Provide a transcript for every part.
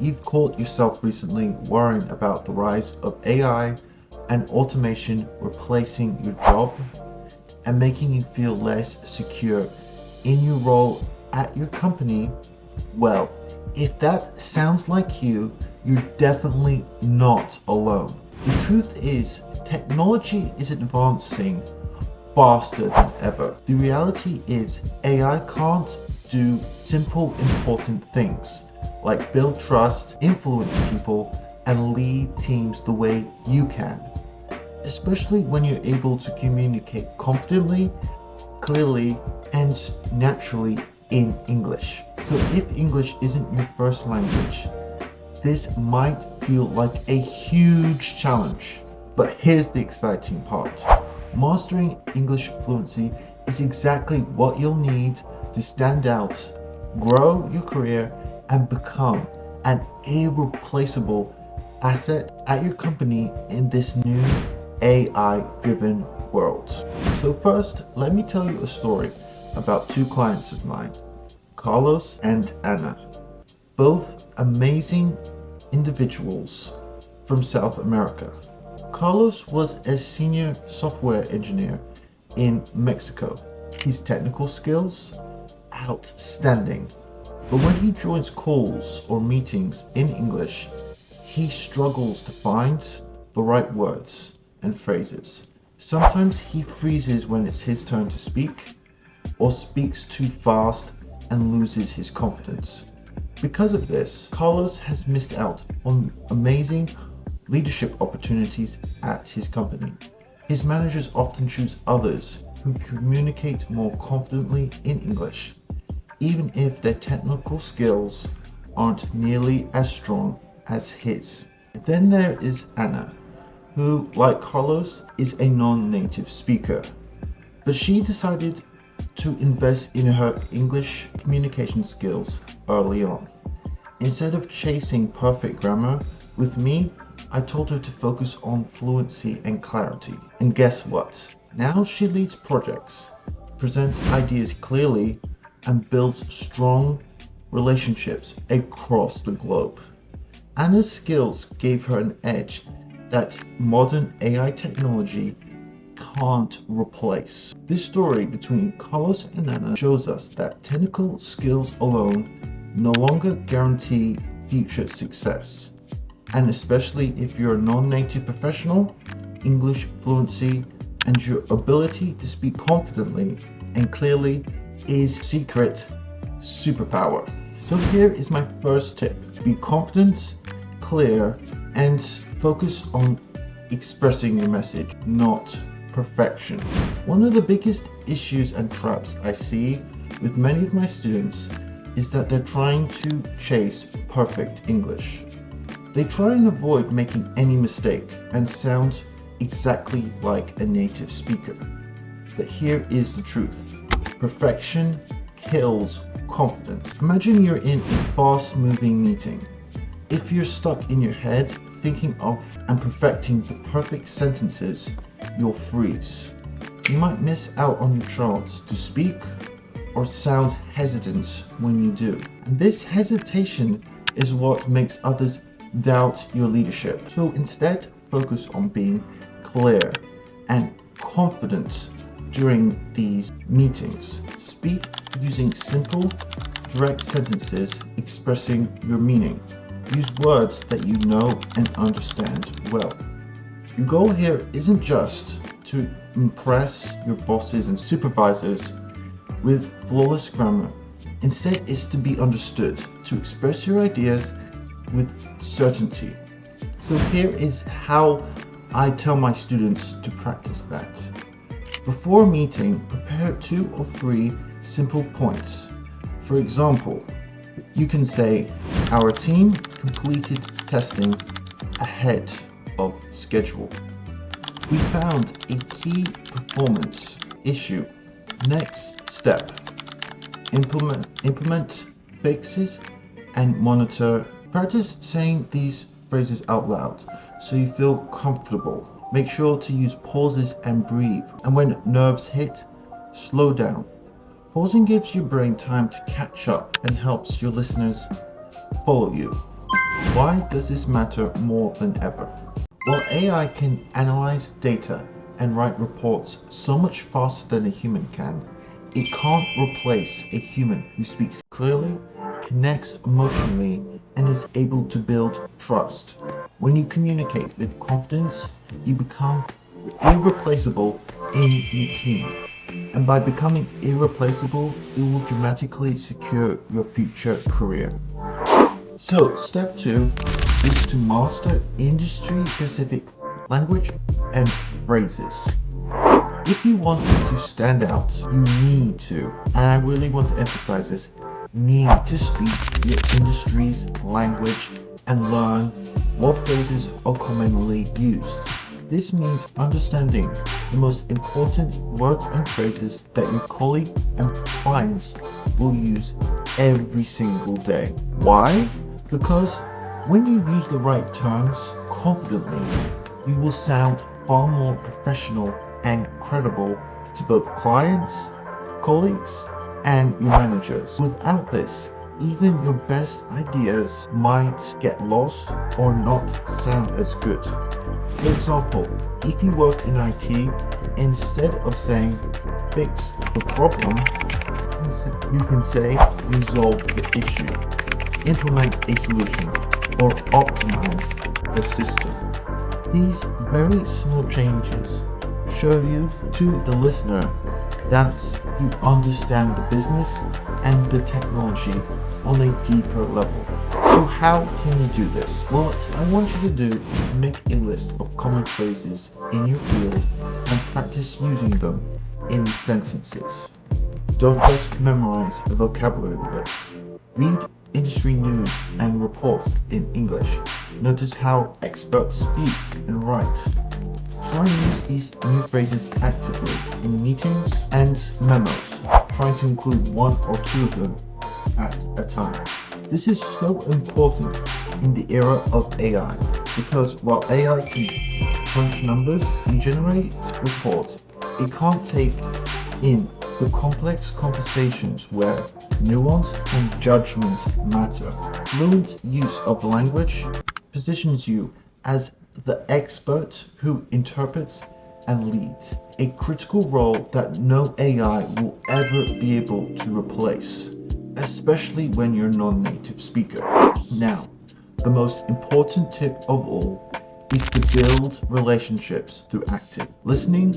you've caught yourself recently worrying about the rise of AI and automation replacing your job and making you feel less secure in your role at your company, well, if that sounds like you, you're definitely not alone. The truth is, technology is advancing faster than ever. The reality is, AI can't do simple, important things like build trust, influence people, and lead teams the way you can, especially when you're able to communicate confidently, clearly, and naturally in English. So if English isn't your first language, this might feel like a huge challenge. But here's the exciting part. Mastering English fluency is exactly what you'll need to stand out, grow your career, and become an irreplaceable asset at your company in this new AI-driven world. So first, let me tell you a story about two clients of mine, Carlos and Anna, both amazing individuals from South America. Carlos was a senior software engineer in Mexico. His technical skills, outstanding. But when he joins calls or meetings in English, he struggles to find the right words and phrases. Sometimes he freezes when it's his turn to speak, or speaks too fast and loses his confidence. Because of this, Carlos has missed out on amazing leadership opportunities at his company. His managers often choose others who communicate more confidently in English, even if their technical skills aren't nearly as strong as his. Then there is Anna, who, like Carlos, is a non-native speaker, but she decided to invest in her English communication skills early on. Instead of chasing perfect grammar, with me, I told her to focus on fluency and clarity. And guess what? Now she leads projects, presents ideas clearly, and builds strong relationships across the globe. Anna's skills gave her an edge that modern AI technology can't replace. This story between Carlos and Anna shows us that technical skills alone no longer guarantee future success. And especially if you're a non-native professional, English fluency and your ability to speak confidently and clearly is secret superpower. So here is my first tip. Be confident, clear, and focus on expressing your message, not perfection. One of the biggest issues and traps I see with many of my students is that they're trying to chase perfect English. They try and avoid making any mistake and sound exactly like a native speaker. But here is the truth. Perfection kills confidence. Imagine you're in a fast-moving meeting. If you're stuck in your head thinking of and perfecting the perfect sentences, you'll freeze. You might miss out on your chance to speak or sound hesitant when you do. And this hesitation is what makes others doubt your leadership. So instead, focus on being clear and confident during these meetings. Speak using simple, direct sentences expressing your meaning. Use words that you know and understand well. Your goal here isn't just to impress your bosses and supervisors with flawless grammar. Instead, it's to be understood, to express your ideas with certainty. So here is how I tell my students to practice that. Before a meeting, prepare 2 or 3 simple points. For example, you can say, our team completed testing ahead of schedule. We found a key performance issue. Next step, implement fixes and monitor. Practice saying these phrases out loud so you feel comfortable. Make sure to use pauses and breathe. And when nerves hit, slow down. Pausing gives your brain time to catch up and helps your listeners follow you. Why does this matter more than ever? While AI can analyze data and write reports so much faster than a human can, it can't replace a human who speaks clearly, connects emotionally, and is able to build trust. When you communicate with confidence, you become irreplaceable in your team. And by becoming irreplaceable, it will dramatically secure your future career. So, step 2 is to master industry-specific language and phrases. If you want to stand out, you need to, and I really want to emphasize this, need to speak your industry's language and learn what phrases are commonly used. This means understanding the most important words and phrases that your colleague and clients will use every single day. Why? Because when you use the right terms confidently, you will sound far more professional and credible to both clients, colleagues, and your managers. Without this, even your best ideas might get lost or not sound as good. For example, if you work in IT, instead of saying fix the problem, you can say resolve the issue, implement a solution, or optimize the system. These very small changes show you to the listener that you understand the business and the technology on a deeper level. So how can you do this? What I want you to do is make a list of common phrases in your field and practice using them in sentences. Don't just memorize a vocabulary list. Read industry news and reports in English. Notice how experts speak and write. Try and use these new phrases actively in meetings and memos, trying to include one or two of them at a time. This is so important in the era of AI because while AI can crunch numbers and generate reports, it can't take in the complex conversations where nuance and judgment matter. Fluent use of the language positions you as the expert who interprets and leads, a critical role that no AI will ever be able to replace, especially when you're a non-native speaker. Now, the most important tip of all is to build relationships through active listening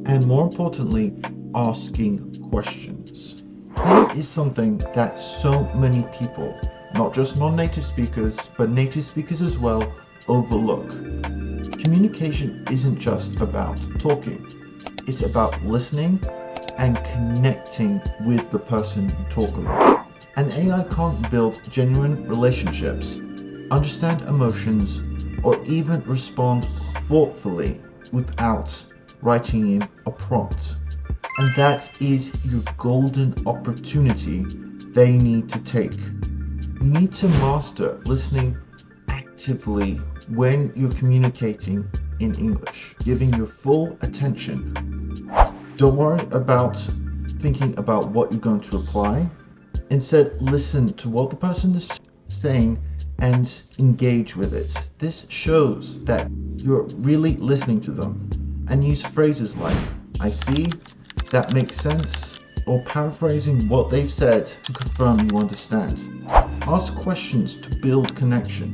and, more importantly, asking questions. Here is something that so many people, not just non-native speakers, but native speakers as well, overlook. Communication isn't just about talking. It's about listening and connecting with the person you talk about. An AI can't build genuine relationships, understand emotions, or even respond thoughtfully without writing in a prompt. And that is your golden opportunity they need to take. You need to master listening actively when you're communicating in English, giving your full attention. Don't worry about thinking about what you're going to reply. Instead, listen to what the person is saying and engage with it. This shows that you're really listening to them, and use phrases like, I see, that makes sense, or paraphrasing what they've said to confirm you understand. Ask questions to build connection,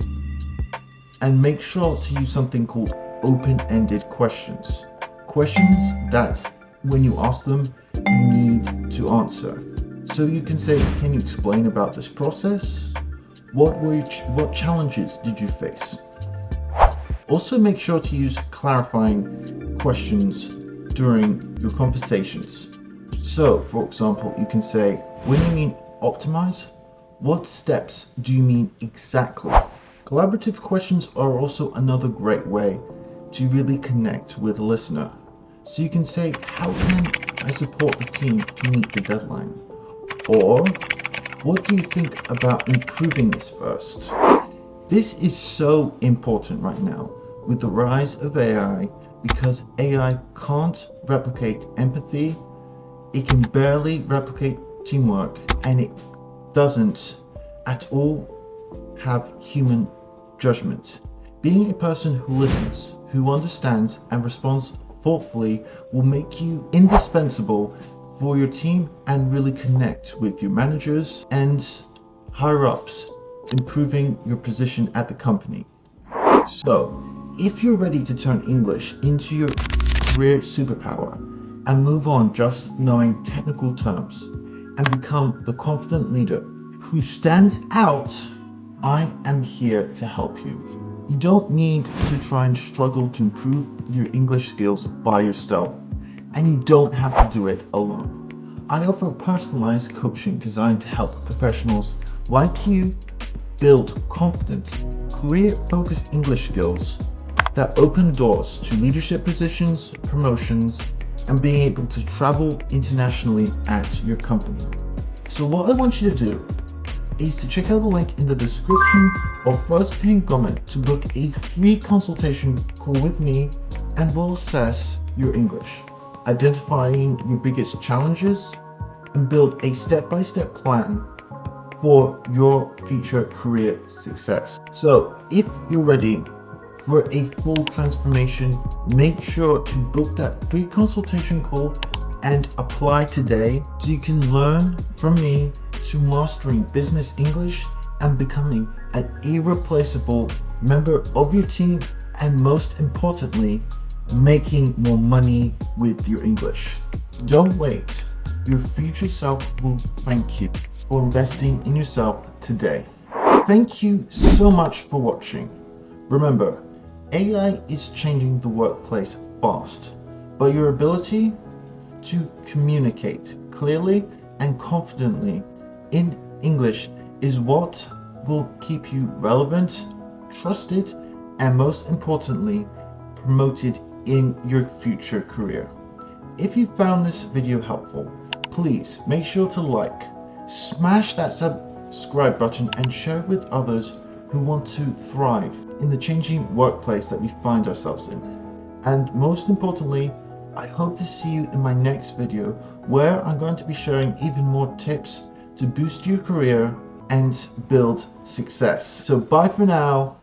and make sure to use something called open-ended questions. Questions that, when you ask them, you need to answer. So you can say, can you explain about this process? What challenges did you face? Also make sure to use clarifying questions during your conversations. So, for example, you can say, when you mean optimize, what steps do you mean exactly? Collaborative questions are also another great way to really connect with the listener. So you can say, how can I support the team to meet the deadline? Or, what do you think about improving this first? This is so important right now with the rise of AI, because AI can't replicate empathy, it can barely replicate teamwork, and it doesn't at all have human judgment. Being a person who listens, who understands and responds thoughtfully will make you indispensable for your team and really connect with your managers and higher ups, improving your position at the company. So, if you're ready to turn English into your career superpower and move on just knowing technical terms and become the confident leader who stands out, I am here to help you. You don't need to try and struggle to improve your English skills by yourself, and you don't have to do it alone. I offer personalized coaching designed to help professionals like you build confident, career-focused English skills that open doors to leadership positions, promotions, and being able to travel internationally at your company. So what I want you to do is to check out the link in the description or first pinned comment to book a free consultation call with me, and we'll assess your English, identifying your biggest challenges, and build a step-by-step plan for your future career success. So if you're ready for a full transformation, make sure to book that free consultation call and apply today so you can learn from me to mastering business English and becoming an irreplaceable member of your team, and most importantly, making more money with your English. Don't wait. Your future self will thank you for investing in yourself today. Thank you so much for watching. Remember, AI is changing the workplace fast, but your ability to communicate clearly and confidently in English is what will keep you relevant, trusted, and most importantly, promoted in your future career. If you found this video helpful, please make sure to like, smash that subscribe button, and share it with others who want to thrive in the changing workplace that we find ourselves in. And most importantly, I hope to see you in my next video, where I'm going to be sharing even more tips to boost your career and build success. So bye for now.